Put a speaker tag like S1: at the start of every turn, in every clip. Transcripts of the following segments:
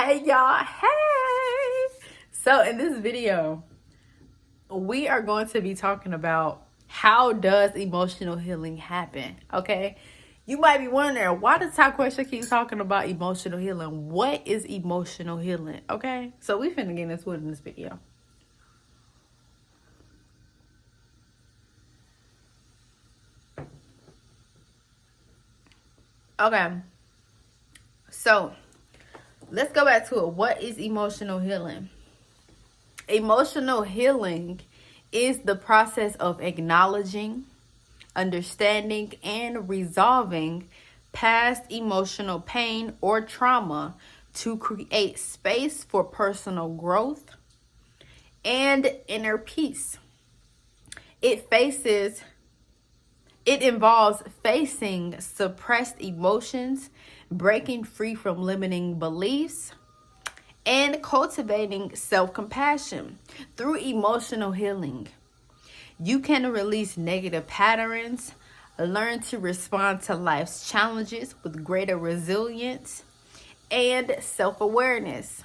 S1: Hey y'all, hey! So in this video, we are going to be talking about how does emotional healing happen, okay? You might be wondering, why does Top Question keep talking about emotional healing? What is emotional healing, okay? So we finna get into it in this video. Okay, so let's go back to it. What is emotional healing? Emotional healing is the process of acknowledging, understanding, and resolving past emotional pain or trauma to create space for personal growth and inner peace. It involves facing suppressed emotions, breaking free from limiting beliefs, and cultivating self-compassion. Through emotional healing, you can release negative patterns, learn to respond to life's challenges with greater resilience and self-awareness.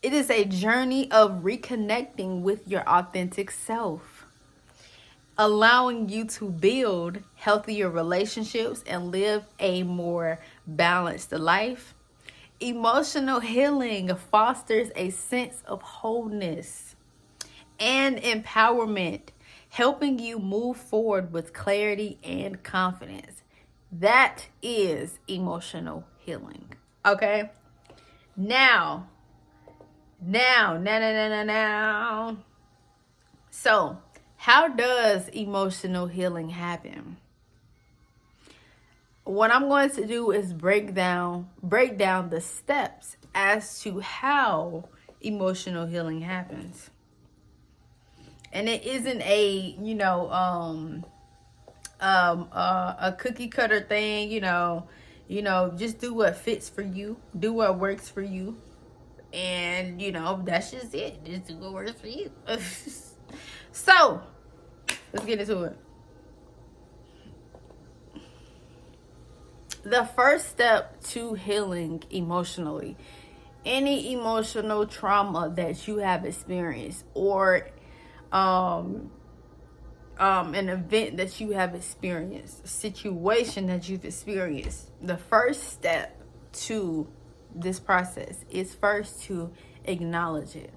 S1: It is a journey of reconnecting with your authentic self, allowing you to build healthier relationships and live a more balanced life. Emotional healing fosters a sense of wholeness and empowerment, helping you move forward with clarity and confidence. That is emotional healing. Okay? Now. So, how does emotional healing happen? What I'm going to do is break down the steps as to how emotional healing happens. And it isn't a a cookie cutter thing, just do what fits for you, do what works for you, and that's just it. Just do what works for you. So let's get into it. The first step to healing emotionally, any emotional trauma that you have experienced, or an event that you have experienced, a situation that you've experienced, the first step to this process is first to acknowledge it.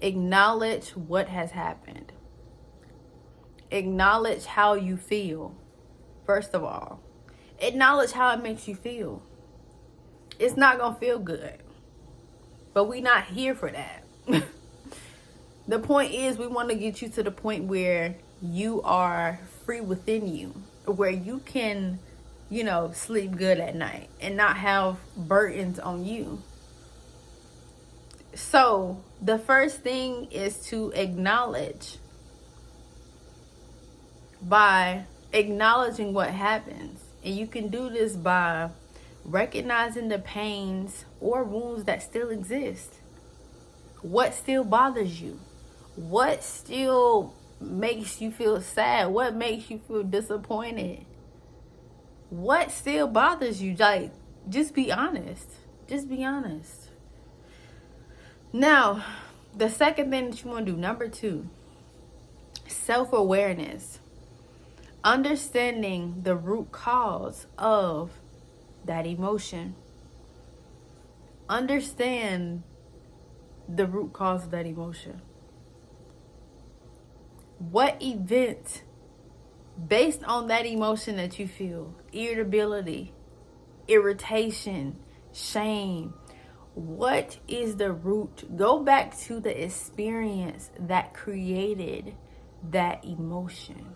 S1: Acknowledge what has happened. Acknowledge how you feel. First of all, acknowledge how it makes you feel. It's not gonna feel good, but we're not here for that. The point is, we want to get you to the point where you are free within you, where you can, sleep good at night and not have burdens on you. So the first thing is to acknowledge. By acknowledging what happens, and you can do this by recognizing the pains or wounds that still exist. What still bothers you? What still makes you feel sad? What makes you feel disappointed? What still bothers you? Like, just be honest. Just be honest. Now, the second thing that you want to do, number 2, self-awareness. Understanding the root cause of that emotion. Understand the root cause of that emotion. What event, based on that emotion that you feel, irritability, irritation, shame, what is the root? Go back to the experience that created that emotion.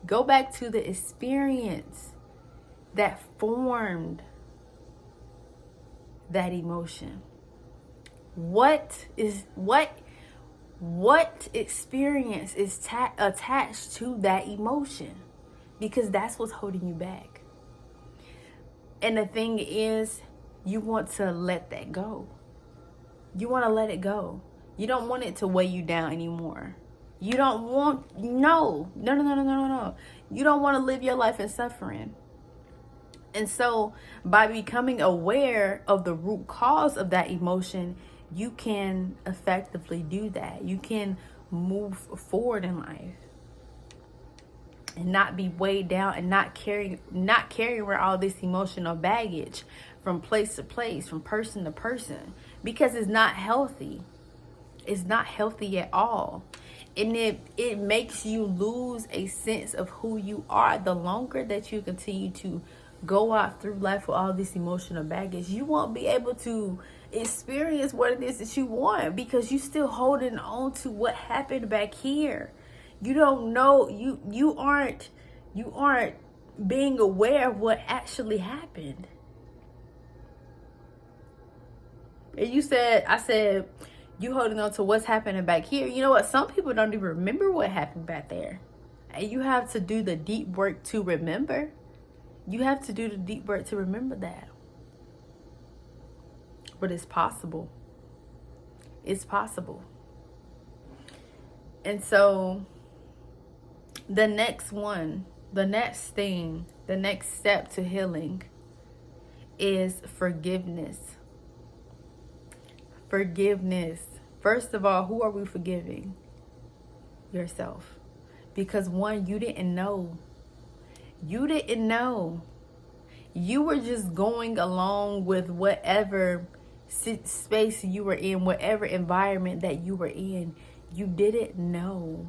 S1: Go back to the experience that formed that emotion. What experience is attached to that emotion? Because that's what's holding you back. And the thing is, you want to let that go. You want to let it go. You don't want it to weigh you down anymore. You don't want, no. You don't want to live your life in suffering. And so by becoming aware of the root cause of that emotion, you can effectively do that. You can move forward in life and not be weighed down and not carrying around all this emotional baggage from place to place, from person to person, because it's not healthy. It's not healthy at all. And it makes you lose a sense of who you are. The longer that you continue to go out through life with all this emotional baggage, you won't be able to experience what it is that you want, because you're still holding on to what happened back here. You don't know, you aren't being aware of what actually happened. And I said, you holding on to what's happening back here. You know what? Some people don't even remember what happened back there. And you have to do the deep work to remember. You have to do the deep work to remember that. But it's possible. It's possible. And so the next step to healing is forgiveness. Forgiveness. First of all, who are we forgiving? Yourself. Because one, you didn't know. You didn't know. You were just going along with whatever space you were in, whatever environment that you were in. You didn't know.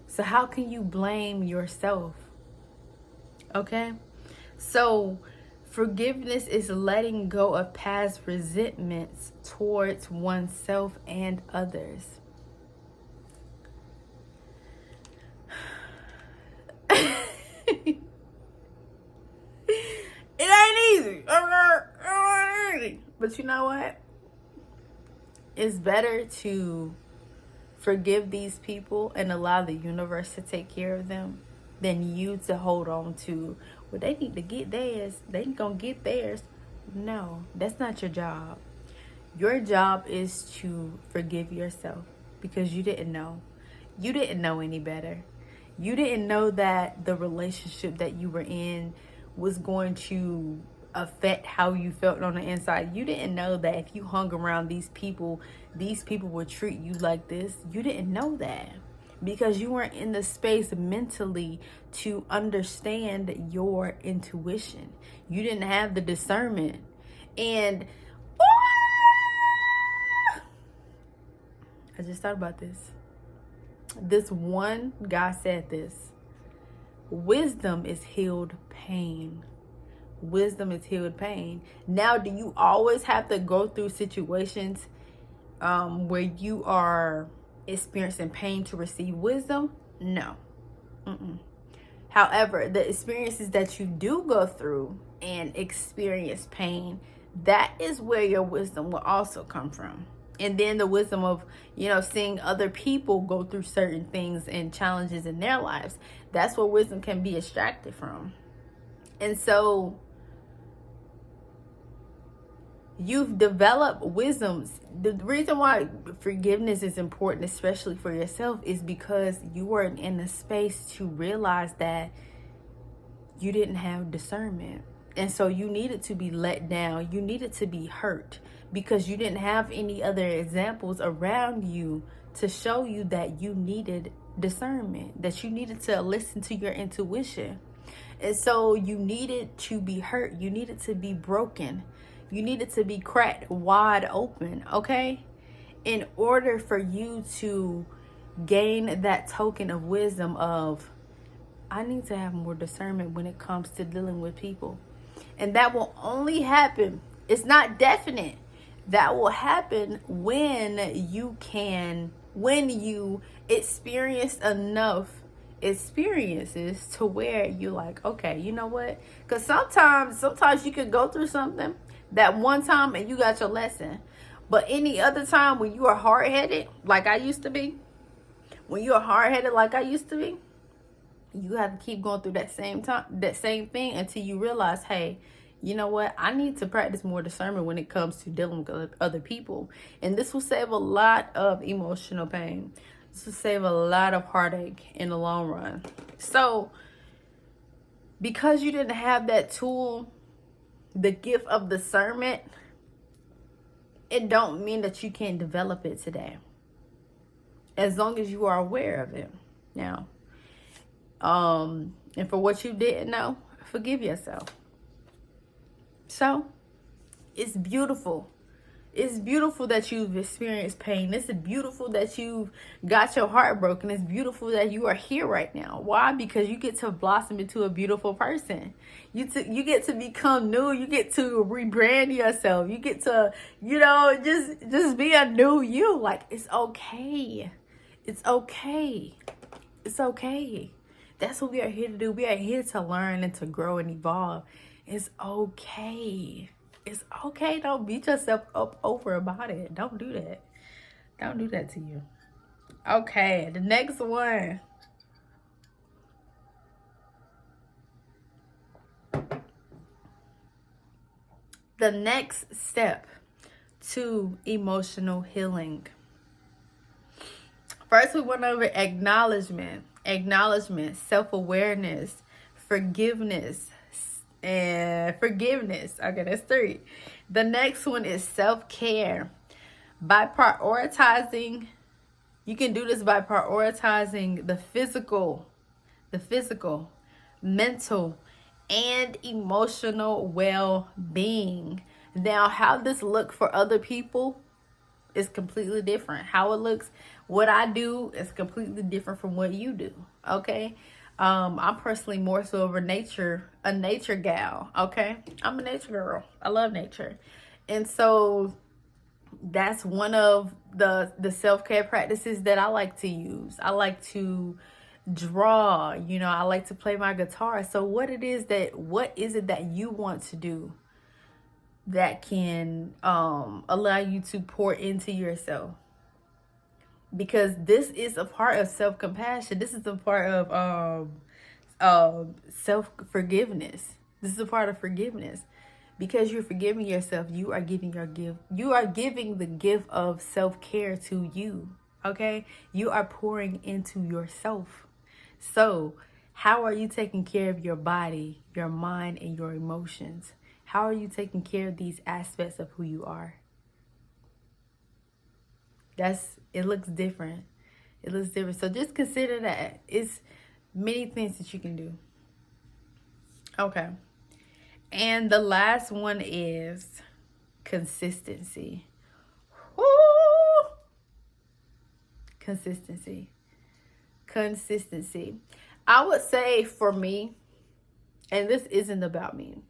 S1: So how can you blame yourself? Okay? So forgiveness is letting go of past resentments towards oneself and others. It ain't easy. But you know what? It's better to forgive these people and allow the universe to take care of them than you to hold on to, well, they need to get theirs. They ain't gonna get theirs. No, that's not your job. Your job is to forgive yourself, because you didn't know. You didn't know any better. You didn't know that the relationship that you were in was going to affect how you felt on the inside. You didn't know that if you hung around these people would treat you like this. You didn't know that, because you weren't in the space mentally to understand your intuition. You didn't have the discernment. And I just thought about this. This one guy said this: wisdom is healed pain. Wisdom is healed pain. Now, do you always have to go through situations where you are experiencing pain to receive wisdom? No. However, the experiences that you do go through and experience pain, that is where your wisdom will also come from. And then the wisdom of, seeing other people go through certain things and challenges in their lives, that's where wisdom can be extracted from. And so you've developed wisdoms. The reason why forgiveness is important, especially for yourself, is because you weren't in the space to realize that you didn't have discernment. And so you needed to be let down. You needed to be hurt, because you didn't have any other examples around you to show you that you needed discernment, that you needed to listen to your intuition. And so you needed to be hurt. You needed to be broken. You needed to be cracked wide open, okay? In order for you to gain that token of wisdom of, I need to have more discernment when it comes to dealing with people. And that will only happen, it's not definite. That will happen when you experience enough experiences to where you're like, okay, you know what? Because sometimes you could go through something that one time and you got your lesson. But any other time when you are hard-headed, like I used to be, you have to keep going through that same thing until you realize, hey, you know what? I need to practice more discernment when it comes to dealing with other people. And this will save a lot of emotional pain. This will save a lot of heartache in the long run. So because you didn't have that tool, the gift of discernment, it don't mean that you can't develop it today, as long as you are aware of it. Now, and for what you didn't know, forgive yourself. So it's beautiful. It's beautiful that you've experienced pain. It's beautiful that you've got your heart broken. It's beautiful that you are here right now. Why? Because you get to blossom into a beautiful person. You get to become new. You get to rebrand yourself. You get to, just be a new you. Like, it's okay. It's okay. It's okay. That's what we are here to do. We are here to learn and to grow and evolve. It's okay. It's okay. Don't beat yourself up over about it. Don't do that. Don't do that to you. Okay, the next one. The next step to emotional healing. First, we went over acknowledgement, self-awareness, forgiveness, and forgiveness. Okay, that's 3. The next one is self-care. By prioritizing, you can do this by prioritizing the physical, mental, and emotional well-being. Now, how this look for other people is completely different. How it looks, what I do is completely different from what you do. Okay. I'm personally more so of a nature gal. Okay. I'm a nature girl. I love nature. And so that's one of the self-care practices that I like to use. I like to draw, I like to play my guitar. So what is it that you want to do that can allow you to pour into yourself? Because this is a part of self-compassion. This is a part of self-forgiveness. This is a part of forgiveness. Because you're forgiving yourself, you are giving the gift of self-care to you. Okay? You are pouring into yourself. So, how are you taking care of your body, your mind, and your emotions? How are you taking care of these aspects of who you are? It looks different. It looks different. So just consider that. It's many things that you can do. Okay. And the last one is consistency. Woo! Consistency. I would say for me, and this isn't about me,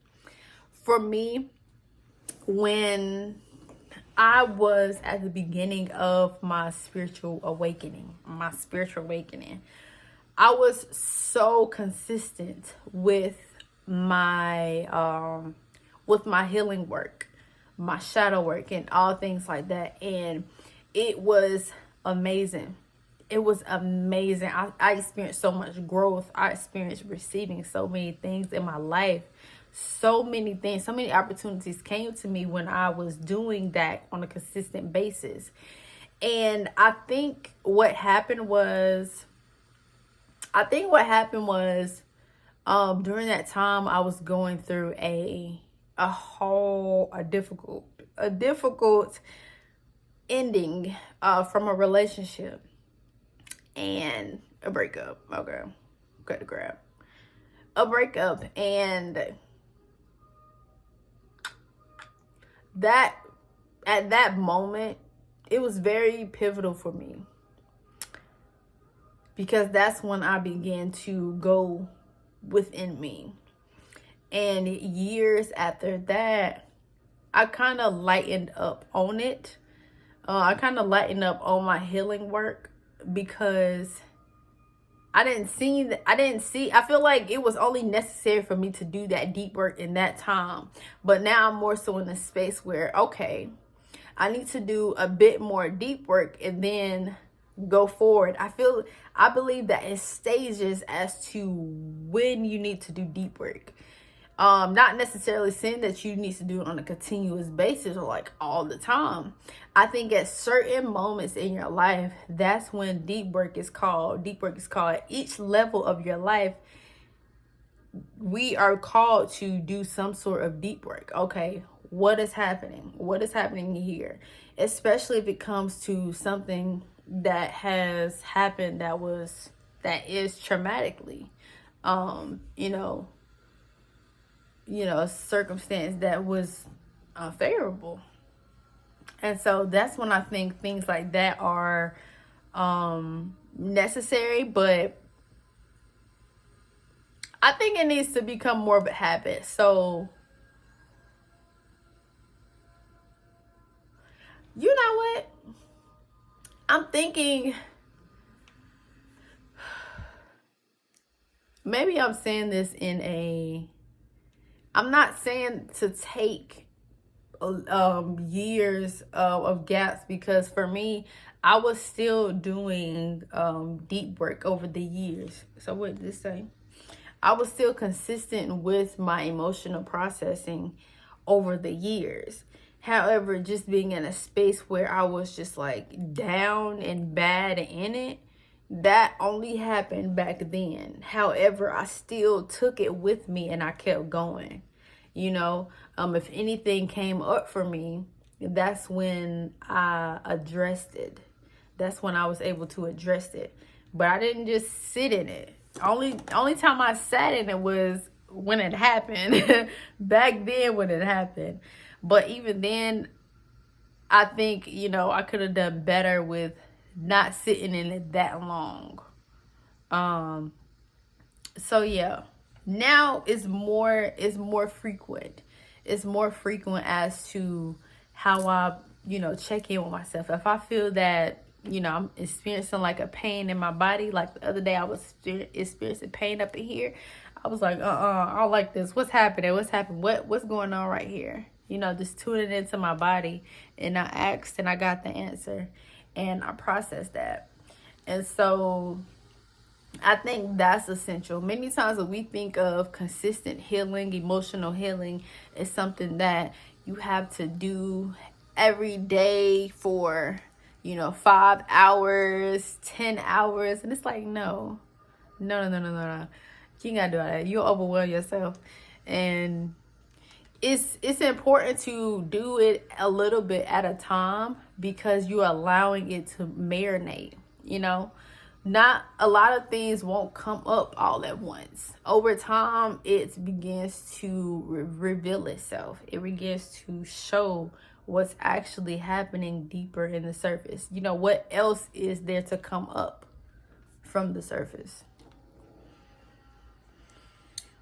S1: for me, when I was at the beginning of my spiritual awakening, I was so consistent with my healing work, my shadow work, and all things like that. And it was amazing. I experienced so much growth. I experienced receiving so many things in my life. So many things, so many opportunities came to me when I was doing that on a consistent basis. And I think what happened was during that time I was going through a difficult ending from a relationship and a breakup. Okay, got to grab a breakup, and that at that moment it was very pivotal for me, because that's when I began to go within me. And years after that, I kind of lightened up on it. I kind of lightened up on my healing work, because I feel like it was only necessary for me to do that deep work in that time. But now I'm more so in a space where, okay, I need to do a bit more deep work and then go forward. I believe that it's stages as to when you need to do deep work. Not necessarily saying that you need to do it on a continuous basis or like all the time. I think at certain moments in your life, that's when deep work is called. Each level of your life, we are called to do some sort of deep work. Okay, what is happening? What is happening here? Especially if it comes to something that has happened that is traumatically, you know, a circumstance that was unfavorable. And so that's when I think things like that are necessary, but I think it needs to become more of a habit. So, you know what? I'm thinking maybe I'm saying this I'm not saying to take years of gaps, because for me, I was still doing deep work over the years. So what did this say? I was still consistent with my emotional processing over the years. However, just being in a space where I was just like down and bad in it, that only happened back then. However, I still took it with me and I kept going. If anything came up for me, that's when I addressed it. That's when I was able to address it. But I didn't just sit in it. Only time I sat in it was when it happened. Back then when it happened. But even then, I think, I could have done better with not sitting in it that long. So yeah. Now it's more frequent. It's more frequent as to how I, check in with myself. If I feel that, I'm experiencing like a pain in my body, like the other day I was experiencing pain up in here. I was like, I don't like this. What's happening? What's happening? What's going on right here? Just tuning into my body. And I asked and I got the answer. And I processed that. And so I think that's essential. Many times when we think of consistent healing, emotional healing, is something that you have to do every day for, 5 hours, 10 hours. And it's like, no. You ain't gotta do all that. You'll overwhelm yourself. And it's important to do it a little bit at a time, because you're allowing it to marinate, Not a lot of things won't come up all at once. Over time, it begins to reveal itself. It begins to show what's actually happening deeper in the surface. What else is there to come up from the surface?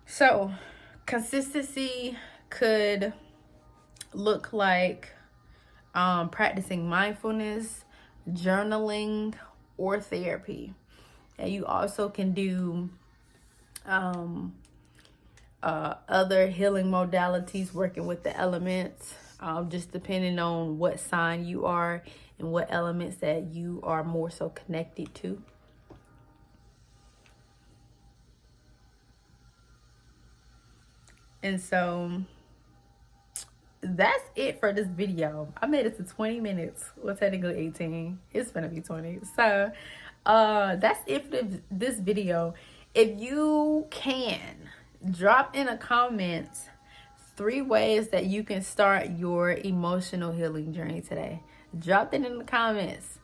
S1: So, consistency could look like practicing mindfulness, journaling, or therapy. And you also can do other healing modalities, working with the elements, just depending on what sign you are and what elements that you are more so connected to. And so that's it for this video. I made it to 20 minutes. Well, technically 18. It's gonna be 20. So that's it for this video. If you can, drop in the comments 3 ways that you can start your emotional healing journey today. Drop it in the comments.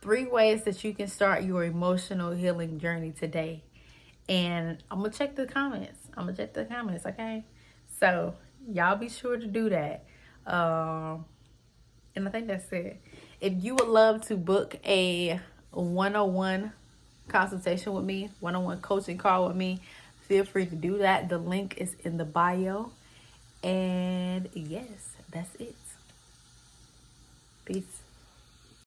S1: 3 ways that you can start your emotional healing journey today. And I'm gonna check the comments. Okay? So y'all be sure to do that. And I think that's it. If you would love to book a 101 consultation with me, 101 coaching call with me, feel free to do that. The link is in the bio. And yes, that's it. Peace.